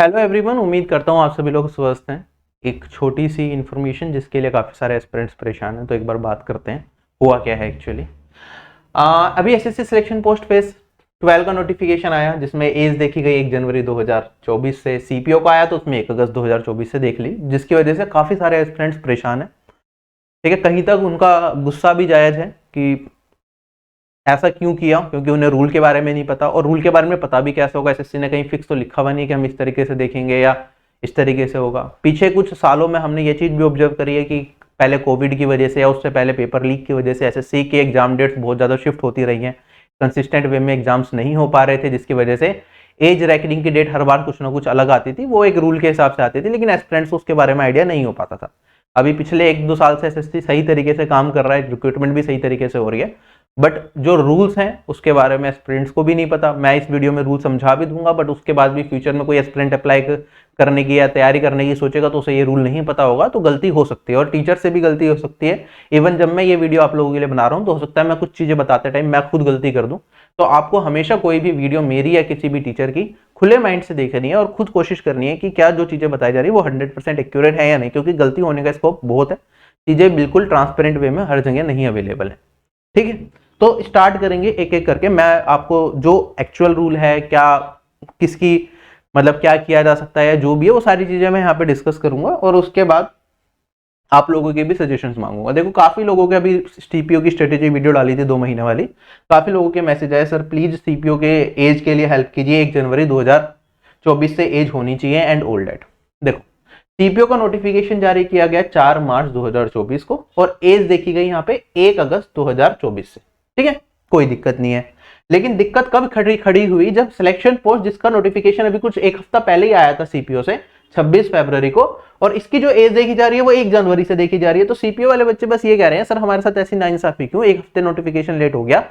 Hello everyone, उम्मीद करता हूँ आप सभी लोग स्वस्थ हैं। एक छोटी सी इन्फॉर्मेशन जिसके लिए काफ़ी सारे एस्पिरेंट्स परेशान हैं, तो एक बार बात करते हैं हुआ क्या है एक्चुअली। अभी एसएससी सिलेक्शन पोस्ट फेज 12 का नोटिफिकेशन आया जिसमें एज देखी गई 1 जनवरी 2024 से। सीपीओ का आया तो उसमें 1 अगस्त 2024 से देख ली, जिसकी वजह से काफ़ी सारे एस्पिरेंट्स परेशान हैं। ठीक है, कहीं तक उनका गुस्सा भी जायज़ है कि ऐसा क्यों किया, क्योंकि उन्हें रूल के बारे में नहीं पता, और रूल के बारे में पता भी कैसे होगा। एसएससी ने कहीं फिक्स तो लिखा हुआ नहीं कि हम इस तरीके से देखेंगे या इस तरीके से होगा। पीछे कुछ सालों में हमने ये चीज़ भी ऑब्जर्व करी है कि पहले कोविड की वजह से या उससे पहले पेपर लीक की वजह से एसएससी के एग्जाम डेट्स बहुत ज़्यादा शिफ्ट होती रही हैं। कंसिस्टेंट वे में एग्जाम्स नहीं हो पा रहे थे, जिसकी वजह से एज रैंकिंग की डेट हर बार कुछ ना कुछ अलग आती थी। वो एक रूल के हिसाब से आती थी, लेकिन एस्पिरेंट्स को उसके बारे में आइडिया नहीं हो पाता था। अभी पिछले 1-2 साल से एसएससी सही तरीके से काम कर रहा है, रिक्रूटमेंट भी सही तरीके से हो रही है, बट जो रूल्स हैं उसके बारे में एस्पिरेंट्स को भी नहीं पता। मैं इस वीडियो में रूल समझा भी दूंगा, बट उसके बाद भी फ्यूचर में कोई एस्पिरेंट अप्लाई करने की या तैयारी करने की सोचेगा तो उसे ये रूल नहीं पता होगा, तो गलती हो सकती है, और टीचर से भी गलती हो सकती है। इवन जब मैं ये वीडियो आप लोगों के लिए बना रहा हूँ तो हो सकता है मैं कुछ चीजें बताते टाइम मैं खुद गलती कर दूं। तो आपको हमेशा कोई भी वीडियो मेरी या किसी भी टीचर की खुले माइंड से देखनी है और खुद कोशिश करनी है कि क्या जो चीजें बताई जा रही है वो 100% एक्यूरेट है या नहीं, क्योंकि गलती होने का स्कोप बहुत है। चीजें बिल्कुल ट्रांसपेरेंट वे में हर जगह नहीं अवेलेबल है। ठीक है, तो स्टार्ट करेंगे एक एक करके। मैं आपको जो एक्चुअल रूल है, क्या किसकी मतलब क्या किया जा सकता है, जो भी है वो सारी चीजें मैं यहाँ पे डिस्कस करूंगा, और उसके बाद आप लोगों के भी सजेशंस मांगूंगा। देखो, काफी लोगों के अभी सीपीओ की स्ट्रेटेजी वीडियो डाली थी 2 महीने वाली, काफी लोगों के मैसेज आए, सर प्लीज सीपीओ के एज के लिए हेल्प कीजिए, 1 जनवरी 2024 से एज होनी चाहिए एंड ओल्ड एट। देखो, सीपीओ का नोटिफिकेशन जारी किया गया 4 मार्च 2024 को, और एज देखी गई यहाँ पे 1 अगस्त 2024 से। ठीक है, कोई दिक्कत नहीं है। लेकिन दिक्कत कब खड़ी हुई, जब सिलेक्शन पोस्ट, जिसका नोटिफिकेशन अभी कुछ 1 हफ्ता पहले ही आया था सीपीओ से 26 फरवरी को, और इसकी जो एज देखी जा रही है वो 1 जनवरी से देखी जा रही है। तो सीपीओ वाले बच्चे बस ये कह रहे हैं, सर हमारे साथ ऐसी नाइंसाफी क्यों, 1 हफ्ते नोटिफिकेशन लेट हो गया,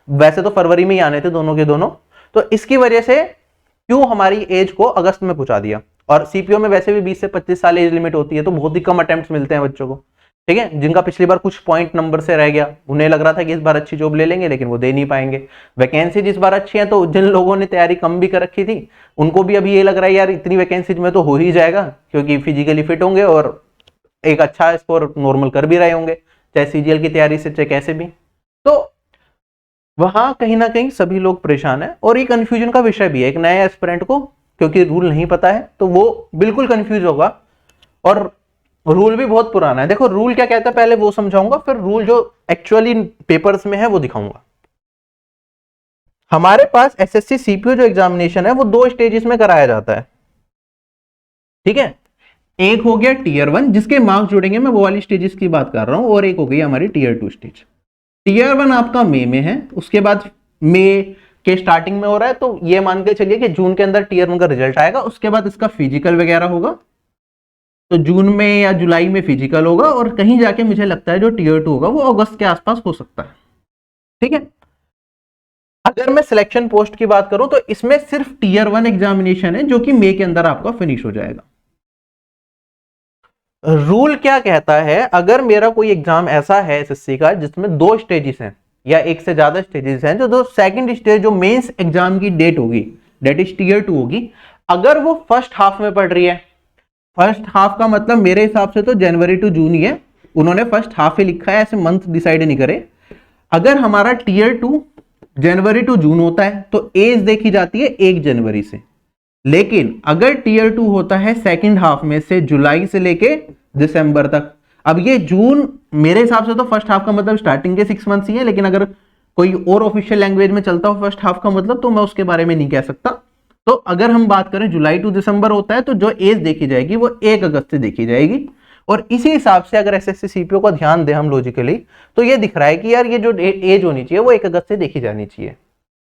वैसे तो फरवरी में ही आने थे दोनों के दोनों, तो इसकी वजह से क्यों हमारी एज को अगस्त में पहुंचा दिया। और सीपीओ में वैसे भी 20 से 25 साल एज लिमिट होती है, तो बहुत ही कम अटेम्प्ट्स मिलते हैं बच्चों को। ठीक है, जिनका पिछली बार कुछ पॉइंट नंबर से रह गया, उन्हें लग रहा था कि इस बार अच्छी जॉब ले लेंगे, लेकिन वो दे नहीं पाएंगे। वैकेंसी जिस बार अच्छी है, तो जिन लोगों ने तैयारी कम भी कर रखी थी उनको भी अभी ये लग रहा है यार इतनी वैकेंसीज में तो हो ही जाएगा, क्योंकि फिजिकली फिट होंगे और एक अच्छा स्कोर नॉर्मल कर भी रहे होंगे, चाहे सीजीएल की तैयारी से चाहे कैसे भी। तो वहां कहीं ना कहीं सभी लोग परेशान है, और ये कंफ्यूजन का विषय भी है एक नए एस्पिरेंट को, क्योंकि रूल नहीं पता है तो वो बिल्कुल कंफ्यूज होगा, और रूल भी बहुत पुराना है। देखो, रूल क्या कहता है पहले वो समझाऊंगा, फिर रूल जो एक्चुअली पेपर्स में है वो दिखाऊंगा। हमारे पास एसएससी सीपीओ जो एग्जामिनेशन है वो 2 स्टेजेस में कराया जाता है। ठीक है, एक हो गया टीयर 1 जिसके मार्क्स जुड़ेंगे, मैं वो वाली स्टेजेस की बात कर रहा हूं, और एक हो गई हमारी टीयर 2 स्टेज। टीयर 1 आपका मई में है, उसके बाद मई के स्टार्टिंग में हो रहा है, तो ये मान के चलिए कि जून के अंदर टीयर 1 का रिजल्ट आएगा। उसके बाद इसका फिजिकल वगैरह होगा, तो जून में या जुलाई में फिजिकल होगा, और कहीं जाके मुझे लगता है जो टीयर 2 होगा वो अगस्त के आसपास हो सकता है। ठीक है, अगर मैं सिलेक्शन पोस्ट की बात करूं तो इसमें सिर्फ टीयर 1 एग्जामिनेशन है जो कि मई के अंदर आपका फिनिश हो जाएगा। रूल क्या कहता है, अगर मेरा कोई एग्जाम ऐसा है एसएससी का जिसमें 2 स्टेजेस हैं या एक से ज्यादा स्टेजेस हैं, जो सेकंड स्टेज जो मेंस एग्जाम की डेट होगी डेट इज टीयर 2 होगी, अगर वो फर्स्ट हाफ में पड़ रही है, फर्स्ट हाफ का मतलब मेरे हिसाब से तो जनवरी टू जून ही है, उन्होंने फर्स्ट हाफ ही लिखा है, ऐसे मंथ डिसाइड नहीं करे। अगर हमारा टीयर 2 जनवरी टू जून होता है तो एज देखी जाती है 1 जनवरी से, लेकिन अगर टीयर 2 होता है सेकंड हाफ में से जुलाई से लेके दिसंबर तक, अब ये जून मेरे हिसाब से तो फर्स्ट हाफ का मतलब स्टार्टिंग के 6 मंथ्स ही है, लेकिन अगर कोई और ऑफिशियल लैंग्वेज में चलता हो फर्स्ट हाफ का मतलब, तो मैं उसके बारे में नहीं कह सकता। तो अगर हम बात करें जुलाई टू दिसंबर होता है, तो जो एज देखी जाएगी वो 1 अगस्त से देखी जाएगी, और इसी हिसाब से अगर एसएससी सीपीओ का ध्यान दें हम लॉजिकली, तो ये दिख रहा है कि यार ये जो एज होनी चाहिए वो 1 अगस्त से देखी जानी चाहिए।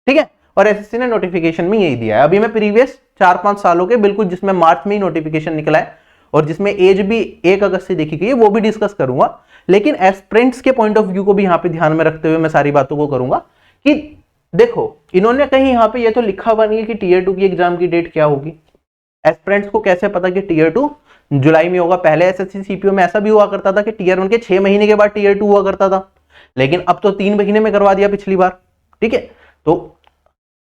ठीक है, और एसएससी ने नोटिफिकेशन में यही दिया है। अभी मैं प्रीवियस 4-5 सालों के बिल्कुल जिसमें मार्च में ही नोटिफिकेशन निकला है और जिसमें एज भी 1 अगस्त से देखी गई है वो भी डिस्कस करूंगा, लेकिन एस्पिरेंट्स के पॉइंट ऑफ व्यू को भी यहाँ पे ध्यान में रखते हुए मैं सारी बातों को करूंगा कि देखो, इन्होंने कहीं यहाँ पे ये तो लिखा हुआ नहीं है कि टीयर 2 की एग्जाम की डेट क्या होगी। एस्पिरेंट्स को कैसे पता कि टीयर 2 जुलाई में होगा। पहले एसएससी सीपीओ में ऐसा भी हुआ करता था कि टीयर 1 के 6 महीने के बाद टीयर 2 हुआ करता था, लेकिन अब तो 3 महीने में करवा दिया पिछली बार। ठीक है, तो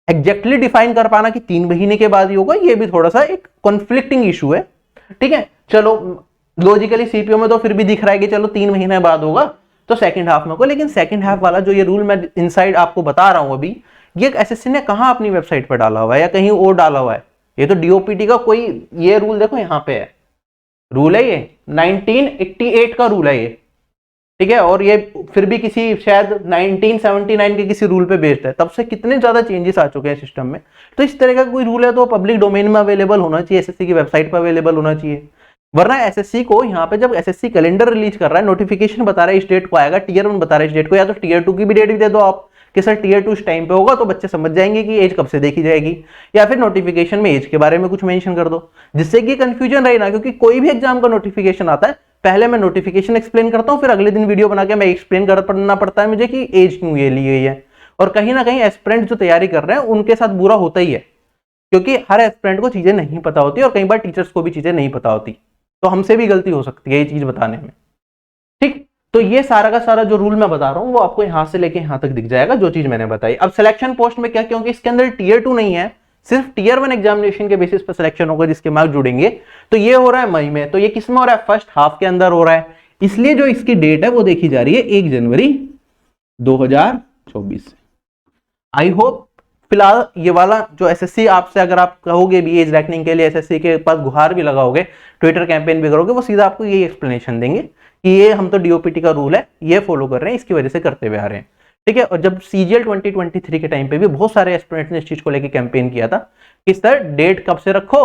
एग्जैक्टली डिफाइन कर पाना कि 3 महीने के बाद ही होगा, ये भी थोड़ा सा एक कॉन्फ्लिक्टिंग इशू है। ठीक है, चलो लॉजिकली सीपीओ में तो फिर भी दिख रहा है कि चलो 3 महीने बाद होगा तो सेकंड हाफ में होगा, लेकिन सेकंड हाफ वाला जो ये रूल मैं इनसाइड आपको बता रहा हूं अभी, ये एसएससी ने कहां अपनी वेबसाइट पर डाला हुआ है या कहीं और डाला हुआ है? ये तो डीओपीटी का कोई ये रूल देखो यहां पे है, रूल है ये 1988 का रूल है ये। ठीक है, और ये फिर भी किसी शायद 1979 के किसी रूल पे बेस्ड है, तब से कितने ज्यादा चेंजेस आ चुके हैं सिस्टम में। तो इस तरह का कोई रूल है तो पब्लिक डोमेन में अवेलेबल होना चाहिए, एसएससी की वेबसाइट पर अवेलेबल होना चाहिए। वरना एसएससी को यहाँ पे जब एसएससी कैलेंडर रिलीज कर रहा है, नोटिफिकेशन बता रहा है इस डेट को आएगा, टियर 1 बता रहा है इस डेट को, या तो टियर 2 की भी डेट भी दे दो आप कि सर टियर 2 इस टाइम पे होगा, तो बच्चे समझ जाएंगे कि एज कब से देखी जाएगी, या फिर नोटिफिकेशन में एज के बारे में कुछ मेंशन कर दो, जिससे कि कंफ्यूजन रहे ना। क्योंकि कोई भी एग्जाम का नोटिफिकेशन आता है, पहले मैं नोटिफिकेशन एक्सप्लेन करता हूं, फिर अगले दिन वीडियो बना के मैं एक्सप्लेन करना पड़ता है मुझे कि एज क्यों ये ली गई है। और कहीं ना कहीं एस्पिरेंट जो तैयारी कर रहे हैं उनके साथ बुरा होता ही है, क्योंकि हर एस्पिरेंट को चीजें नहीं पता होती और कई बार टीचर्स को भी चीजें नहीं पता होती, तो हमसे भी गलती हो सकती है ये चीज बताने में। ठीक, तो ये सारा का सारा जो रूल मैं बता रहा हूं वो आपको यहां से लेके यहां तक दिख जाएगा जो चीज मैंने बताई। अब सिलेक्शन पोस्ट में क्या, क्योंकि इसके अंदर टियर 2 नहीं है, सिर्फ टियर 1 एग्जामिनेशन के बेसिस पर सिलेक्शन होगा जिसके मार्क्स जुड़ेंगे, तो ये हो रहा है मई में। तो ये किस में हो रहा है? फर्स्ट हाफ के अंदर हो रहा है, इसलिए जो इसकी डेट है वो देखी जा रही है 1 जनवरी 2024 से। आई होप फिलहाल ये वाला जो एसएससी आपसे अगर आप कहोगे भी एज रैंकिंग के लिए एसएससी के पास गुहार भी लगाओगे, ट्विटर कैंपेन भी करोगे, वो सीधा आपको यही एक्सप्लेनेशन देंगे कि ये हम तो डीओपीटी का रूल है ये फॉलो कर रहे हैं, इसकी वजह से करते हुए आ रहे हैं। ठीक है, और जब सीजीएल 2023 के टाइम पे भी बहुत सारे एस्पिरेंट्स ने इस चीज को लेकर कैंपेन किया था कि सर डेट कब से रखो,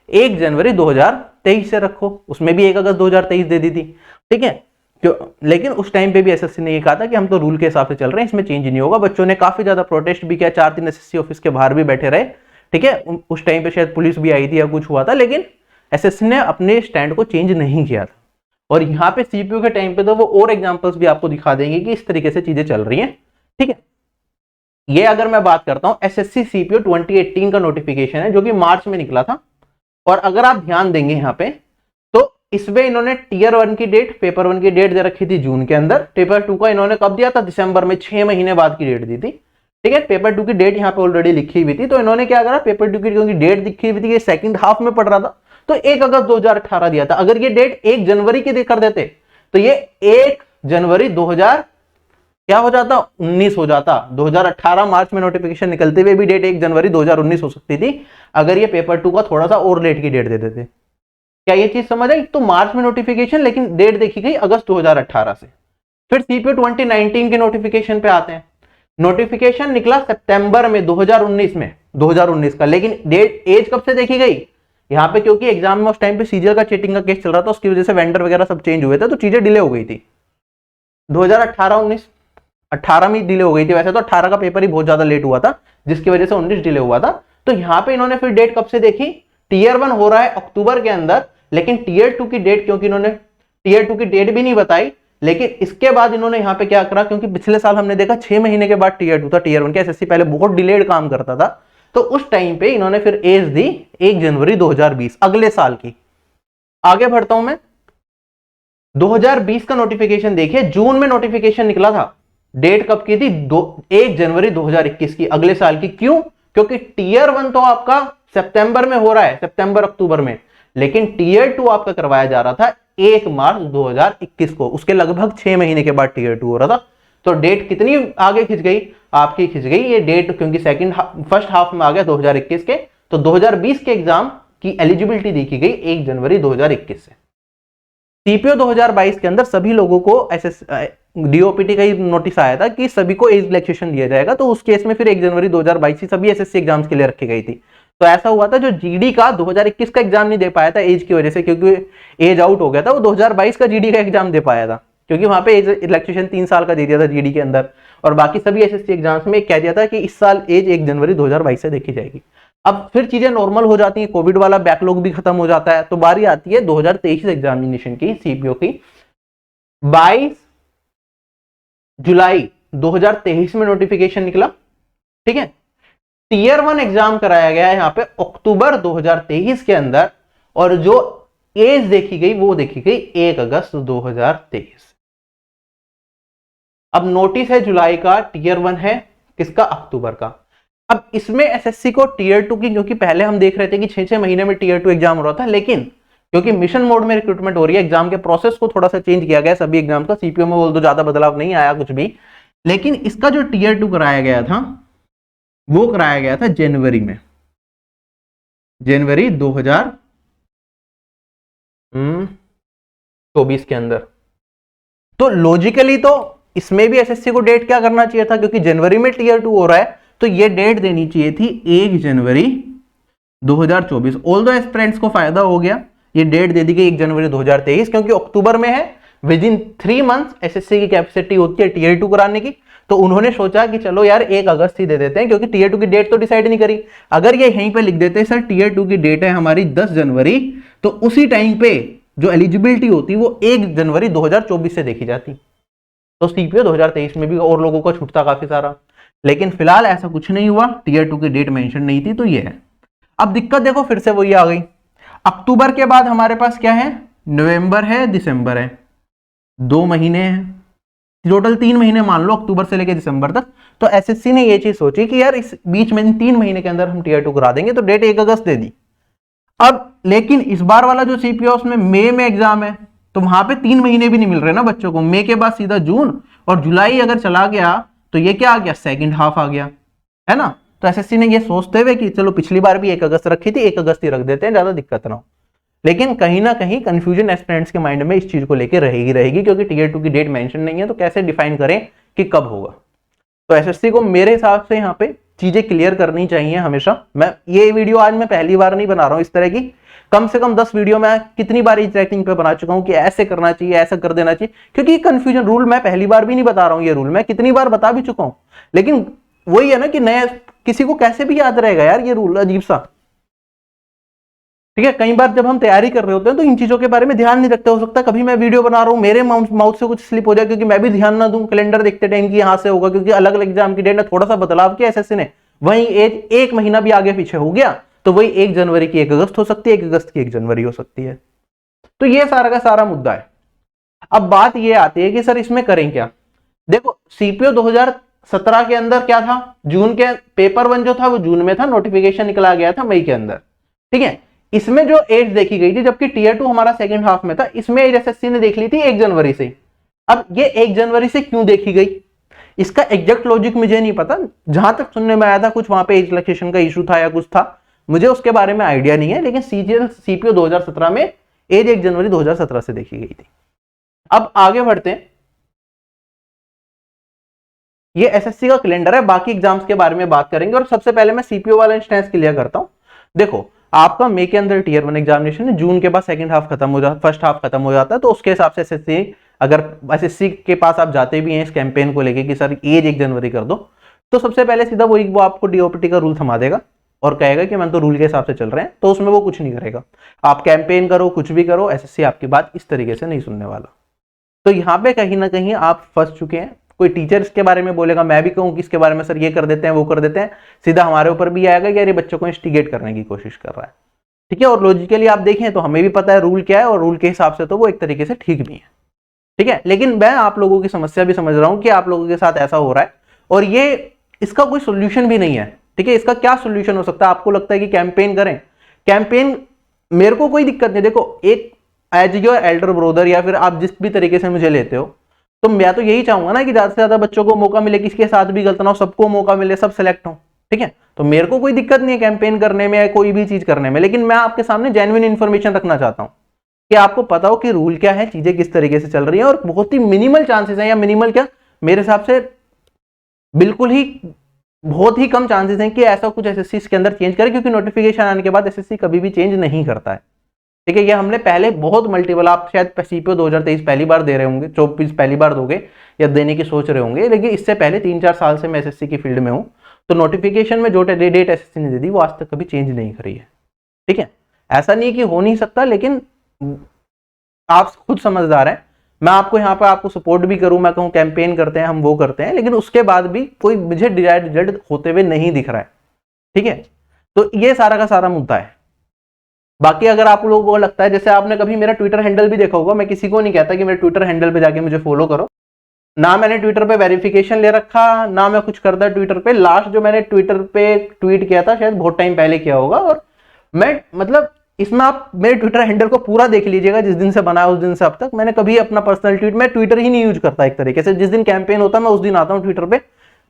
1 जनवरी 2023 से रखो, उसमें भी 1 अगस्त 2023 दे दी थी। ठीक है, लेकिन उस टाइम पे भी एसएससी ने ये कहा था कि हम तो रूल के हिसाब से चल रहे हैं, इसमें चेंज नहीं होगा। बच्चों ने काफी ज्यादा प्रोटेस्ट भी किया, 4 दिन एसएससी ऑफिस के बाहर भी बैठे रहे। ठीक है, उस टाइम पे शायद पुलिस भी आई थी या कुछ हुआ था, लेकिन एसएससी ने अपने स्टैंड को चेंज नहीं किया था। और यहाँ पे सीपीयू के टाइम पे तो वो और एग्जांपल्स भी आपको दिखा देंगे कि इस तरीके से चीजें चल रही हैं। ठीक है, ये अगर मैं बात करता हूं एसएससी सीपीयू 2018 का नोटिफिकेशन है जो कि मार्च में निकला था, और अगर आप ध्यान देंगे यहाँ पे तो इसमें इन्होंने टियर 1 की डेट, पेपर 1 की डेट दे रखी थी जून के अंदर, पेपर 2 का इन्होंने कब दिया था? दिसंबर में, 6 महीने बाद की डेट दी थी। ठीक है, पेपर 2 की डेट यहाँ पे ऑलरेडी लिखी हुई थी, तो इन्होंने क्या करा, पेपर 2 की क्योंकि डेट लिखी हुई थी, ये सेकंड हाफ में पड़ रहा था, तो 1 अगस्त 2018 दिया था। अगर ये डेट 1 जनवरी की कर देते तो ये 1 जनवरी 2000 क्या हो जाता? 19 हो जाता। 2018 मार्च में नोटिफिकेशन निकलते हुए भी डेट 1 जनवरी 2019 हो सकती थी अगर ये पेपर 2 का थोड़ा सा और लेट की डेट दे देते। क्या ये चीज समझ आई? तो मार्च में नोटिफिकेशन, लेकिन डेट देखी गई अगस्त 2018 से। फिर सीपीयू 2019 के नोटिफिकेशन पे आते हैं। नोटिफिकेशन निकला सितंबर में 2019 का, लेकिन डेट एज कब से देखी गई? यहाँ पे क्योंकि एग्जाम में उस टाइम पे सीजीएल का चीटिंग का केस चल रहा था, उसकी वजह से वेंडर वगैरह सब चेंज हुए थे, तो चीजें डिले हो गई थी। 2018-19 18 में डिले हो गई थी। वैसे तो 18 का पेपर ही बहुत ज्यादा लेट हुआ था जिसकी वजह से 19 डिले हुआ था। तो यहाँ पे इन्होंने फिर डेट कब से देखी? टियर 1 हो रहा है अक्टूबर के अंदर, लेकिन टियर 2 की डेट, क्योंकि इन्होंने टियर 2 की डेट भी नहीं बताई, लेकिन इसके बाद इन्होंने यहाँ पे क्या करा, क्योंकि पिछले साल हमने देखा 6 महीने के बाद टियर 2 था, टियर 1 के एसएससी पहले बहुत डिलेड काम करता था, तो उस टाइम पे इन्होंने फिर एज दी 1 जनवरी 2020, अगले साल की। आगे बढ़ता हूं मैं, 2020 का नोटिफिकेशन देखिए, जून में नोटिफिकेशन निकला था। डेट कब की थी? 1 जनवरी 2021 की, अगले साल की। क्यों? क्योंकि टियर 1 तो आपका सितंबर में हो रहा है, सितंबर अक्टूबर में, लेकिन टियर 2 आपका करवाया जा रहा था 1 मार्च 2021 को, उसके लगभग 6 महीने के बाद टियर 2 हो रहा था। तो डेट कितनी आगे खिंच गई आपकी? खिंच गई ये डेट, क्योंकि फर्स्ट हाफ में आ गया 2021 के, तो 2020 के एग्जाम की एलिजिबिलिटी देखी गई 1 जनवरी 2021 से। सीपीओ 2022 के अंदर सभी लोगों को डीओपीटी का ही नोटिस आया था कि सभी को एज रिलैक्सेशन दिया जाएगा, तो उस केस में फिर 1 जनवरी 2022 से सभी एसएससी एग्जाम्स के लिए रखी गई थी। तो ऐसा हुआ था, जो जीडी का 2021 का एग्जाम नहीं दे पाया था एज की वजह से, क्योंकि एज आउट हो गया था, वो 2022 का जीडी का एग्जाम दे पाया था, क्योंकि वहां पे एज रिलैक्सेशन 3 साल का दे दिया था जीडी के अंदर। और बाकी सभी एसएससी एग्जाम्स में कह दिया था कि इस साल एज 1 जनवरी 2022 से देखी जाएगी। अब फिर चीजें नॉर्मल हो जाती हैं, कोविड वाला बैकलॉग भी खत्म हो जाता है, तो बारी आती है 2023 एग्जामिनेशन की, सीपीओ की। 22 जुलाई 2023 में नोटिफिकेशन निकला। ठीक है, टियर 1 एग्जाम कराया गया है यहाँ पे अक्टूबर 2023 के अंदर, और जो एज देखी गई वो देखी गई 1 अगस्त 2023। अब नोटिस है जुलाई का, टियर 1 है किसका? अक्टूबर का। अब इसमें एसएससी को टीयर 2 की, क्योंकि पहले हम देख रहे थे कि 6-6 महीने में टीयर 2 एग्जाम हो रहा था, लेकिन क्योंकि मिशन मोड में रिक्रूटमेंट हो रही है, एग्जाम के प्रोसेस को थोड़ा सा चेंज किया गया सभी एग्जाम का। सीपीओ में बोल दो ज्यादा बदलाव नहीं आया कुछ भी, लेकिन इसका जो टीयर 2 कराया गया था वो कराया गया था जनवरी में, जनवरी 2024 के अंदर। तो लॉजिकली तो इसमें भी एसएससी को डेट क्या करना चाहिए था, क्योंकि जनवरी में टीयर 2 हो रहा है, तो ये डेट देनी चाहिए थी 1 जनवरी 2024। ऑल्दो एस्पिरेंट्स को फायदा हो गया, ये डेट दे दी गई 1 जनवरी 2023, क्योंकि अक्टूबर में है, विद इन 3 मंथ्स एसएससी की कैपेसिटी होती है टीयर 2 कराने की। तो उन्होंने सोचा कि चलो यार 1 अगस्त ही दे देते हैं, क्योंकि टीयर 2 की डेट तो डिसाइड नहीं करी। अगर ये यहीं पे लिख देते सर टीयर 2 की डेट है हमारी 10 जनवरी, तो उसी टाइम पे जो एलिजिबिलिटी होती वो 1 जनवरी 2024 से देखी जाती, तो सीपीओ 2023 में भी और लोगों का छूटता काफी सारा। लेकिन फिलहाल ऐसा कुछ नहीं हुआ, टीयर 2 की डेट मेंशन नहीं थी, तो ये है। अब दिक्कत देखो फिर से वही आ गई, अक्टूबर के बाद हमारे पास क्या है, नवंबर है, दिसंबर है, 2 महीने हैं, टोटल 3 महीने मान लो अक्टूबर से लेकर दिसंबर तक। तो एसएससी ने ये चीज सोची कि यार इस बीच में 3 महीने के अंदर हम टीयर 2 करा देंगे, तो डेट 1 अगस्त दे दी। अब लेकिन इस बार वाला जो सीपीओ उसमें मई में एग्जाम है, तो वहां पे 3 महीने भी नहीं मिल रहे ना बच्चों को। मई के बाद सीधा जून, और जुलाई अगर चला गया तो ये क्या आ गया, सेकंड हाफ आ गया, है ना। तो एसएससी ने ये सोचते हुए कि चलो पिछली बार भी 1 अगस्त रखी थी, 1 अगस्त ही रख देते हैं, ज्यादा दिक्कत ना हो। लेकिन कहीं ना कहीं कंफ्यूजन एस्पिरेंट्स के माइंड में इस चीज को लेकर रहेगी, क्योंकि टीयर 2 की डेट मेंशन नहीं है, तो कैसे डिफाइन करें कि कब होगा। तो एसएससी को मेरे हिसाब से यहाँ पे चीजें क्लियर करनी चाहिए हमेशा। मैं ये वीडियो आज मैं पहली बार नहीं बना रहा हूं इस तरह की, कम से कम 10 वीडियो मैं कितनी बार ट्रैकिंग पे बना चुका हूं कि ऐसे करना चाहिए, ऐसा कर देना चाहिए, क्योंकि कंफ्यूजन रूल मैं पहली बार भी नहीं बता रहा हूं, ये रूल मैं कितनी बार बता भी चुका हूं। लेकिन वही है ना कि नया किसी को कैसे भी याद रहेगा यार ये रूल, अजीब सा। ठीक है, कई बार जब हम तैयारी कर रहे होते हैं तो इन चीजों के बारे में ध्यान नहीं रखते। हो सकता है कभी मैं वीडियो बना रहा हूं, मेरे माउथ से कुछ स्लिप हो जाए, क्योंकि मैं भी ध्यान ना दूं कैलेंडर देखते टाइम की यहां से होगा, क्योंकि अलग अलग एग्जाम की डेट में थोड़ा सा बदलाव किया एसएससी ने, वहीं एक महीना भी आगे पीछे हो गया, तो वही 1 जनवरी की 1 अगस्त हो सकती है, 1 अगस्त की 1 जनवरी हो सकती है। तो ये सारा का सारा मुद्दा है। अब बात ये आती है कि सर इसमें करें क्या। देखो सीपीओ 2017 के अंदर क्या था, जून के पेपर 1 जो था वो जून में था, नोटिफिकेशन निकला गया था मई के अंदर। ठीक है, इसमें जो एज देखी गई थी, जबकि टीयर 2 हमारा सेकंड हाफ में था, इसमें एज एसएससी ने देख ली थी 1 जनवरी से। अब ये 1 जनवरी से क्यों देखी गई, इसका एग्जैक्ट लॉजिक मुझे नहीं पता। जहां तक सुनने में आया था कुछ वहां पे एज रिलैक्सेशन का इशू था या कुछ था, मुझे उसके बारे में आइडिया नहीं है। लेकिन सीपीओ 2017 में एज 1 जनवरी 2017 से देखी गई थी। अब आगे बढ़ते हैं, ये एसएससी का कैलेंडर है, बाकी एग्जाम्स के बारे में बात करेंगे। और सबसे पहले मैं सीपीओ वाला इंस्टेंस क्लियर करता हूं। देखो आपका मई के अंदर टीयर 1 एग्जामिनेशन है, जून के बाद सेकंड हाफ खत्म हो जाता, फर्स्ट हाफ खत्म हो जाता है, तो उसके हिसाब से एसएससी, अगर एसएससी के पास आप जाते भी हैं इस कैंपेन को लेके कि सर एज 1 जनवरी कर दो, तो सबसे पहले सीधा वो आपको डीओपीटी का रूल थमा देगा और कहेगा कि मैं तो रूल के हिसाब से चल रहे हैं, तो उसमें वो कुछ नहीं करेगा। आप कैंपेन करो, कुछ भी करो, एसएससी आपकी बात इस तरीके से नहीं सुनने वाला। तो यहाँ पे कहीं ना कहीं आप फंस चुके हैं। कोई टीचर इसके बारे में बोलेगा, मैं भी कहूँ कि इसके बारे में सर ये कर देते हैं, वो कर देते हैं, सीधा हमारे ऊपर भी आएगा कि यार ये बच्चों को इंस्टिगेट करने की कोशिश कर रहा है। ठीक है, और लॉजिकली आप देखें तो हमें भी पता है रूल क्या है, और रूल के हिसाब से तो वो एक तरीके से ठीक भी है। ठीक है, लेकिन मैं आप लोगों की समस्या भी समझ रहा हूं कि आप लोगों के साथ ऐसा हो रहा है, और ये इसका कोई सोल्यूशन भी नहीं है। ठीक है, इसका क्या सोल्यूशन हो सकता है, आपको लगता है कि कैंपेन करें, कैंपेन मेरे को कोई दिक्कत नहीं। देखो एक एज योर एल्डर ब्रदर, या फिर आप जिस भी तरीके से मुझे लेते हो, तो मैं तो यही चाहूंगा ना कि ज्यादा से ज्यादा बच्चों को मौका मिले, किसी के साथ भी गलत ना हो, सबको मौका मिले, सब सेलेक्ट हो। ठीक है, तो मेरे को कोई दिक्कत नहीं है कैंपेन करने में या कोई भी चीज करने में, लेकिन मैं आपके सामने जेन्युइन इंफॉर्मेशन रखना चाहता हूं कि आपको पता हो कि रूल क्या है, चीजें किस तरीके से चल रही है। और बहुत ही मिनिमल चांसेस हैं, या मिनिमल क्या, मेरे हिसाब से बिल्कुल ही बहुत ही कम चांसेस हैं कि ऐसा कुछ एसएससी के अंदर चेंज करे, क्योंकि नोटिफिकेशन आने के बाद एसएससी कभी भी चेंज नहीं करता है। ठीक है, ये हमने पहले बहुत मल्टीपल, आप शायद सीपीओ 2023 पहली बार दे रहे होंगे, 24 पहली बार दोगे या देने की सोच रहे होंगे, लेकिन इससे पहले 3-4 साल से मैं एसएससी की फील्ड में हूं, तो नोटिफिकेशन में जो डेट एसएससी ने दे दी वो आज तक कभी चेंज नहीं करी है। ठीक है, ऐसा नहीं कि हो नहीं सकता, लेकिन आप खुद समझदार हैं। मैं आपको यहाँ पर आपको सपोर्ट भी करूं, मैं कहूँ कैंपेन करते हैं, हम वो करते हैं, लेकिन उसके बाद भी कोई मुझे डिजायर्ड रिजल्ट होते हुए नहीं दिख रहा है। ठीक है, तो ये सारा का सारा मुद्दा है। बाकी अगर आप लोगों को लगता है, जैसे आपने कभी मेरा ट्विटर हैंडल भी देखा होगा, मैं किसी को नहीं कहता कि मेरे ट्विटर हैंडल पे जाके मुझे फॉलो करो, ना मैंने ट्विटर पे वेरिफिकेशन ले रखा, ना मैं कुछ करता ट्विटर पे। लास्ट जो मैंने ट्विटर पे ट्वीट किया था शायद बहुत टाइम पहले किया होगा, और मैं मतलब इसमें आप मेरे ट्विटर हैंडल को पूरा देख लीजिएगा, जिस दिन से बनाया उस दिन से अब तक मैंने कभी अपना पर्सनल ट्वीट, मैं ट्विटर ही नहीं यूज करता एक तरीके से। जिस दिन कैंपेन होता है मैं उस दिन आता हूँ ट्विटर पे,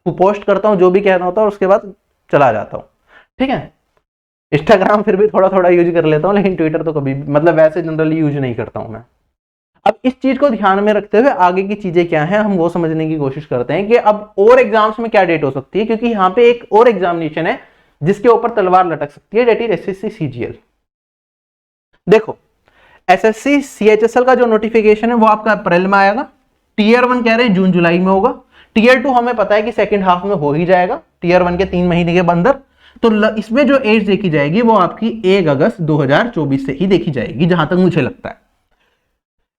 पोस्ट करता हूँ जो भी कहना होता है, और उसके बाद चला जाता हूँ, ठीक है। इंस्टाग्राम फिर भी थोड़ा थोड़ा यूज कर लेता हूँ, लेकिन ट्विटर तो कभी मतलब वैसे जनरली यूज नहीं करता हूँ मैं। अब इस चीज को ध्यान में रखते हुए आगे की चीजें क्या हैं हम वो समझने की कोशिश करते हैं कि अब और एग्जाम्स में क्या डेट हो सकती है, क्योंकि यहाँ पे एक और एग्जामिनेशन है जिसके ऊपर तलवार लटक सकती है, डेट इज एसएससी सीजीएल। देखो एसएससी सीएचएसएल का जो नोटिफिकेशन है वो आपका अप्रैल में आएगा। टीयर 1 कह रहे हैं जून जुलाई में होगा। टीयर 2 हमें पता है कि सेकंड हाफ में हो ही जाएगा, टीयर 1 के 3 महीने के अंदर। तो इसमें जो एज देखी जाएगी वो आपकी 1 अगस्त 2024 से ही देखी जाएगी, जहां तक मुझे लगता है।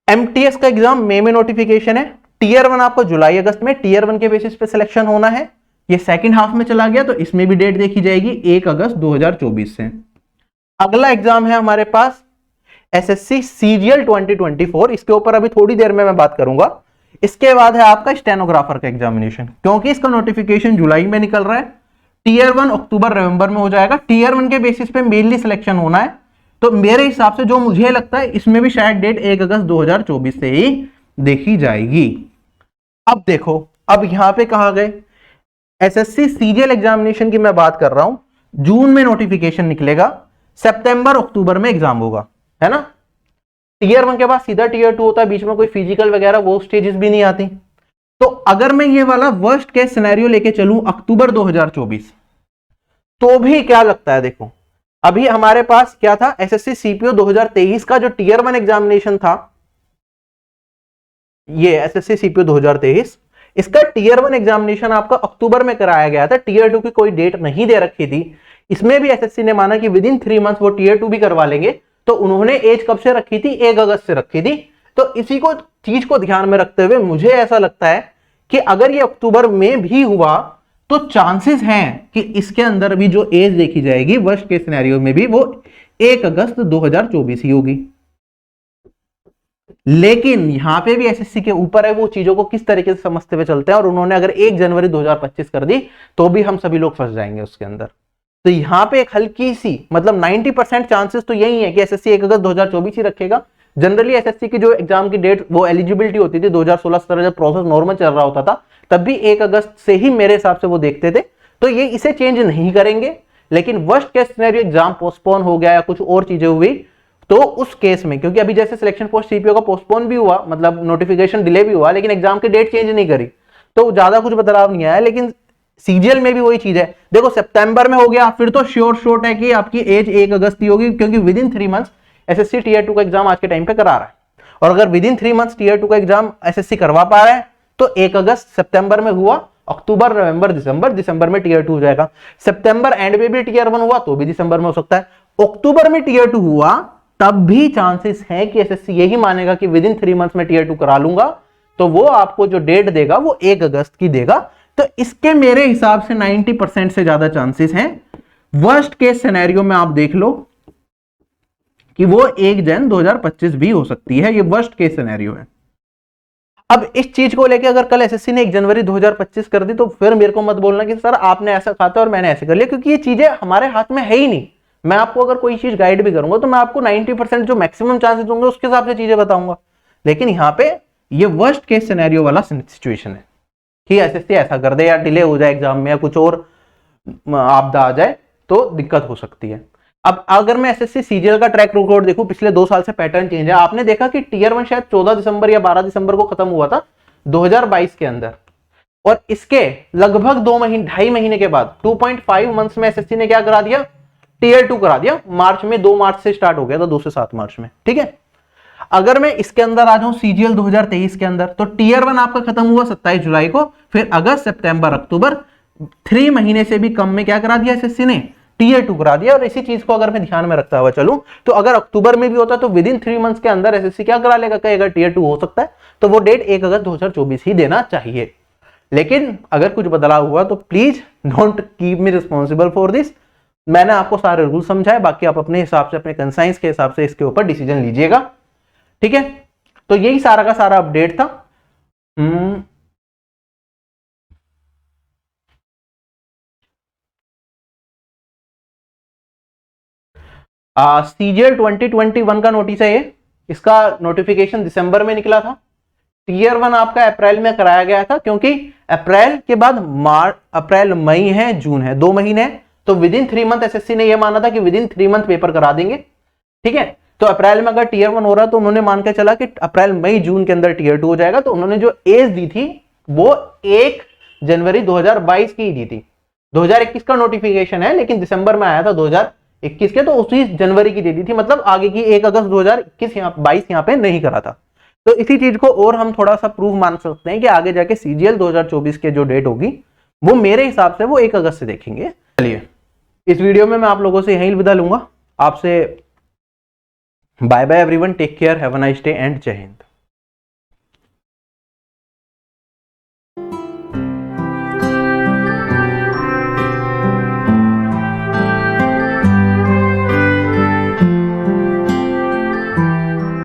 एमटीएस का एग्जाम मई में नोटिफिकेशन है। टीयर 1 आपको जुलाई अगस्त में टीयर 1 के बेसिस पे सिलेक्शन होना है। ये सेकंड हाफ में चला गया तो इसमें भी डेट देखी जाएगी 1 अगस्त 2024 से। अगला एग्जाम है हमारे पास एसएससी सीजीएल 2024। इसके ऊपर अभी थोड़ी देर में मैं बात करूंगा। इसके बाद है आपका स्टेनोग्राफर का एग्जामिनेशन, क्योंकि इसका नोटिफिकेशन जुलाई में निकल रहा है। टीयर 1 अक्टूबर नवंबर में हो जाएगा। टीयर 1 के बेसिस पे मेनली सिलेक्शन होना है, तो मेरे हिसाब से जो मुझे लगता है इसमें भी शायद डेट 1 अगस्त 2024 से ही देखी जाएगी। अब देखो, अब यहां पे कहा गए एसएससी सीजीएल एग्जामिनेशन की मैं बात कर रहा हूं, जून में नोटिफिकेशन निकलेगा, सितंबर अक्टूबर में एग्जाम होगा, है ना। टीयर 1 के बाद सीधा टीयर 2 होता है, बीच में कोई फिजिकल वगैरह वो स्टेजेस भी नहीं आती। तो अगर मैं ये वाला वर्स्ट केस सिनेरियो लेके चलूं अक्टूबर 2024, तो भी क्या लगता है, देखो अभी हमारे पास क्या था, एसएससी सीपीओ 2023 का जो टीयर 1 एग्जामिनेशन था, ये एसएससी सीपीओ 2023, इसका टीयर 1 एग्जामिनेशन आपका अक्टूबर में कराया गया था। टीयर 2 की कोई डेट नहीं दे रखी थी। इसमें भी एसएससी ने माना कि विद इन 3 मंथ्स वो टीयर 2 भी करवा लेंगे, तो उन्होंने एज कब से रखी थी, 1 अगस्त से रखी थी। तो इसी को चीज को ध्यान में रखते हुए मुझे ऐसा लगता है कि अगर ये अक्टूबर में भी हुआ तो चांसेस हैं कि इसके अंदर भी जो एज देखी जाएगी वर्स्ट केस सिनेरियो में भी वो 1 अगस्त 2024 ही होगी। लेकिन यहां पे भी एसएससी के ऊपर है वो चीजों को किस तरीके से समझते हुए चलते हैं, और उन्होंने अगर 1 जनवरी 2025 कर दी तो भी हम सभी लोग फंस जाएंगे उसके अंदर। तो यहां पे एक हल्की सी मतलब 90% चांसेस तो यही है कि एसएससी 1 अगस्त 2024 ही रखेगा। जनरली एसएससी की जो एग्जाम की डेट वो एलिजिबिलिटी होती थी 2016-17 जब प्रोसेस नॉर्मल चल रहा होता था, तब भी 1 अगस्त से ही मेरे हिसाब से वो देखते थे। तो ये इसे चेंज नहीं करेंगे। लेकिन worst case scenario exam postpone हो गया या कुछ और चीजें हुई तो उस केस में, क्योंकि अभी जैसे सिलेक्शन पोस्ट सीपीओ का पोस्टपोन भी हुआ, मतलब नोटिफिकेशन डिले भी हुआ, लेकिन एग्जाम की डेट चेंज नहीं करी, तो ज्यादा कुछ बदलाव नहीं आया। लेकिन सीजीएल में भी वही चीज है। देखो सितंबर में हो गया, फिर तो श्योर शॉट है कि आपकी एज 1 अगस्त ही होगी, क्योंकि within 3 months SSC tier 2 का एग्जाम आज के टाइम पे करा रहा है। और अगर विद इन 3 मंथ्स टीयर 2 का एग्जाम एसएससी करवा पा रहा है तो 1 अगस्त सितंबर में हुआ, अक्टूबर नवंबर दिसंबर में टीयर 2 हो जाएगा। सितंबर एंड में भी टीयर 1 हुआ तो भी दिसंबर में हो सकता है। अक्टूबर में टीयर 2 हुआ तब भी चांसेस है कि एसएससी यही मानेगा कि विद इन 3 मंथ्स में टीयर 2 करा लूंगा, तो वो आपको जो डेट देगा वो 1 अगस्त की देगा। तो इसके मेरे हिसाब से 90% से ज्यादा चांसेस हैं। वर्स्ट केस सिनेरियो में आप देख लो कि वो 1 जन 2025 भी हो सकती है। ये वर्स्ट केस सिनेरियो है। अब इस चीज को लेके अगर कल एसएससी ने 1 जनवरी 2025 कर दी तो फिर मेरे को मत बोलना कि सर आपने ऐसा कहा था और मैंने ऐसे कर लिया, क्योंकि ये चीजें हमारे हाथ में है ही नहीं। मैं आपको अगर कोई चीज गाइड भी करूंगा तो मैं आपको 90% जो मैक्सिमम चांसेस होंगे उसके हिसाब से चीजें बताऊंगा। लेकिन यहां पे ये वर्स्ट केस सिनेरियो वाला सिचुएशन है कि एसएससी ऐसा कर दे या डिले हो जाए एग्जाम में या कुछ और आपदा आ जाए तो दिक्कत हो सकती है। अब अगर मैं एसएससी सीजीएल का ट्रैक रिकॉर्ड देखूं, पिछले 2 साल से पैटर्न चेंज है। आपने देखा कि टीयर 1 शायद 14 दिसंबर या 12 दिसंबर को खत्म हुआ था 2022 के अंदर, और इसके लगभग 2.5 महीने के बाद 2.5 मंथ्स में एसएससी ने क्या करा दिया, टीयर 2 करा दिया। मार्च में 2 मार्च से स्टार्ट हो गया था, 2 से 7 मार्च में, ठीक है। अगर मैं इसके अंदर आ जाऊं सीजीएल 2023 के अंदर, तो टीयर 1 आपका खत्म हुआ 27 जुलाई को, फिर अगस्त सितंबर अक्टूबर 3 महीने से भी कम में क्या करा दिया एसएससी ने, टीयर 2 करा दिया। और इसी चीज को अगर मैं ध्यान में रखता हुआ चलूं तो अगर अक्टूबर में भी होता तो विद इन 3 मंथ्स के अंदर एसएससी क्या करा लेगा, कहेगा टीयर 2 हो सकता है, तो वो डेट 1 अगस्त 2024 ही देना चाहिए। लेकिन अगर कुछ बदलाव हुआ तो please don't keep me responsible for this. मैंने आपको सारे रूल समझाए, बाकी आप अपने हिसाब से अपने कंसाइंस के हिसाब से इसके ऊपर डिसीजन लीजिएगा, ठीक है। तो यही सारा का सारा अपडेट था। सीजीएल 2021 का नोटिस है ये, इसका नोटिफिकेशन दिसंबर में निकला था। टीयर 1 आपका अप्रैल में कराया गया था, क्योंकि अप्रैल के बाद अप्रैल मई है, जून है, 2 महीने, तो विद इन 3 मंथ एसएससी ने यह माना था कि विद इन 3 मंथ पेपर करा देंगे। ठीक है, तो अप्रैल में अगर टीयर 1 हो रहा तो उन्होंने मान के चला कि अप्रैल मई जून के अंदर टीयर 2 हो जाएगा। तो उन्होंने जो एज दी थी वो 1 जनवरी 2022 की दी थी। 2021 का नोटिफिकेशन है, लेकिन दिसंबर में आया था 2021 के, तो उसी जनवरी की दे दी थी, मतलब आगे की 1 अगस्त 2021 22 यहाँ पे नहीं करा था। तो इसी चीज को और हम थोड़ा सा प्रूफ मान सकते हैं कि आगे जाके सीजीएल 2024 के जो डेट होगी वो मेरे हिसाब से वो 1 अगस्त से देखेंगे। चलिए, इस वीडियो में मैं आप लोगों से यहीं विदा लूंगा आपसे। Bye bye everyone, take care, have a nice day and Jai Hind.